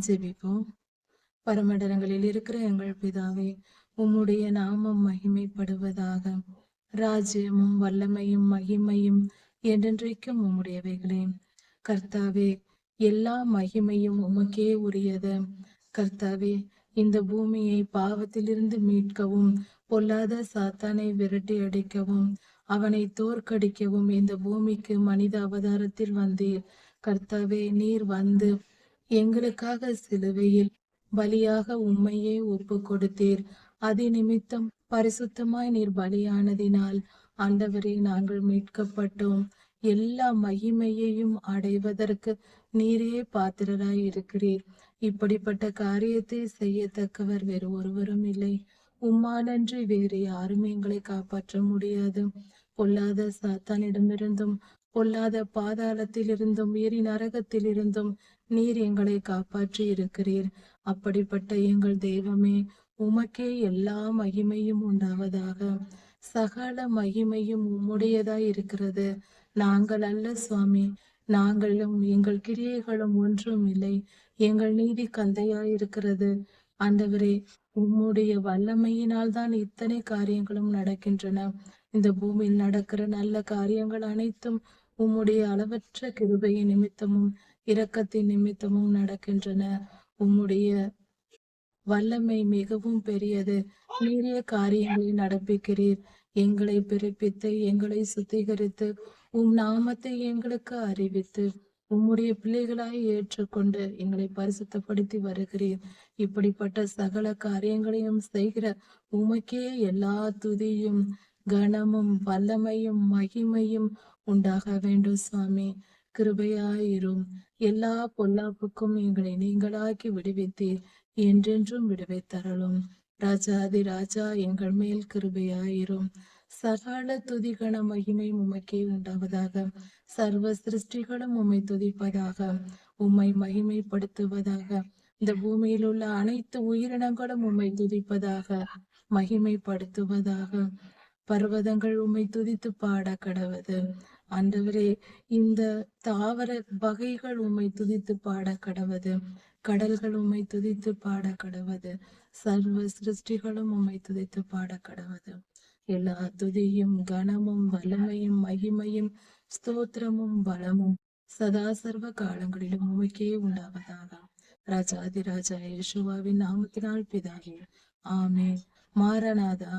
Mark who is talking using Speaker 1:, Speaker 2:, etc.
Speaker 1: ஜெபிப்போம். பரமண்டலங்களில் இருக்கிற எங்கள் பிதாவே, உம்முடைய நாமம் மகிமைப்படுவதாக. ராஜ்யமும் வல்லமையும் மகிமையும் என்றென்றைக்கும் உம்முடையவைகளே. கர்த்தாவே, எல்லா மகிமையும் உமக்கே உரியது. கர்த்தாவே, இந்த பூமியை பாவத்திலிருந்து மீட்கவும், பொல்லாத சாத்தானை விரட்டி அடிக்கவும், அவனை தோற்கடிக்கவும் இந்த பூமிக்கு மனித அவதாரத்தில் வந்தீர். கர்த்தாவே, நீர் வந்து எங்களுக்காக சிலுவையில் பலியாக உம்மையே ஒப்பு கொடுத்தீர். அதி நிமித்தம் பரிசுத்தமாய் நீர் பலியானதினால் ஆண்டவரே, நாங்கள் மீட்கப்பட்டோம். எல்லா மகிமையையும் அடைவதற்கு நீரே பாத்திரராய் இருக்கிறீர். இப்படிப்பட்ட காரியத்தை செய்யத்தக்கவர் வேறு ஒருவரும் இல்லை. உம்மாலன்றி வேறு யாரும் எங்களை காப்பாற்ற முடியாது. பொல்லாத சாத்தானிடமிருந்தும், பொல்லாத பாதாளத்திலிருந்தும், நரகத்திலிருந்தும் நீர் எங்களை காப்பாற்றி இருக்கிறீர். அப்படிப்பட்ட எங்கள் தெய்வமே, உமக்கே எல்லா மகிமையும் உண்டாவதாக. சகல மகிமையும் உம்முடையதாய் இருக்கிறது, நாங்கள் அல்ல சுவாமி. நாங்களும் எங்கள் கிரியைகளும் ஒன்றும் இல்லை. எங்கள் நீதி கந்தையாய் இருக்கிறது. ஆண்டவரே, உம்முடைய வல்லமையினால் தான் இத்தனை காரியங்களும் நடக்கின்றன. இந்த பூமியில் நடக்கிற நல்ல காரியங்கள் அனைத்தும் உம்முடைய அளவற்ற கிருபையின் நிமித்தமும் இரக்கத்தின் நிமித்தமும் நடக்கின்றன. உம்முடைய வல்லமை மிகவும் பெரியது. நீரிய காரியங்களை நடப்பிக்கிறீர். எங்களை பிறப்பித்து, எங்களை சுத்திகரித்து, உம் நாமத்தை எங்களுக்கு அறிவித்து, உம்முடைய பிள்ளைகளாய் ஏற்றுக்கொண்டு எங்களை பரிசுத்தப்படுத்தி வருகிறீர். இப்படிப்பட்ட சகல காரியங்களையும் செய்கிற உமக்கே எல்லா துதியும், கனமும், வல்லமையும், மகிமையும் உண்டாக வேண்டும் சுவாமி. கிருபையாயிரும். எல்லா பொல்லாப்புக்கும் எங்களை நீங்களாக்கி விடுவித்தீர். என்றென்றும் விடுவித்தரலும். ராஜாதி ராஜா, எங்கள் மேல் கிருபையாயிரும். சகல துதிகன மகிமை உமக்கே உண்டாவதாக. சர்வ சிருஷ்டிகளும் உம்மை துதிப்பதாக, உம்மை மகிமைப்படுத்துவதாக. இந்த பூமியில் உள்ள அனைத்து உயிரினங்களும் உம்மை துதிப்பதாக, மகிமைப்படுத்துவதாக. பர்வதங்கள் உம்மை துதித்து பாட கடவது. ஆண்டவரே, இந்த தாவர வகைகள் உம்மை துதித்து பாட கடவது. கடல்கள் உம்மை துதித்து பாட கடவது. சர்வ சிருஷ்டிகளும் உம்மை துதித்து பாட கடவது. எல்லா துதியும், கனமும், வல்லமையும், மகிமையும், ஸ்தோத்திரமும், பலமும் சதா சர்வ காலங்களிலும் உமக்கே உண்டாவதாக. ராஜாதி ராஜா இயேசுவின் நாமத்தினால் பிதாவே, ஆமென். மாரநாதா.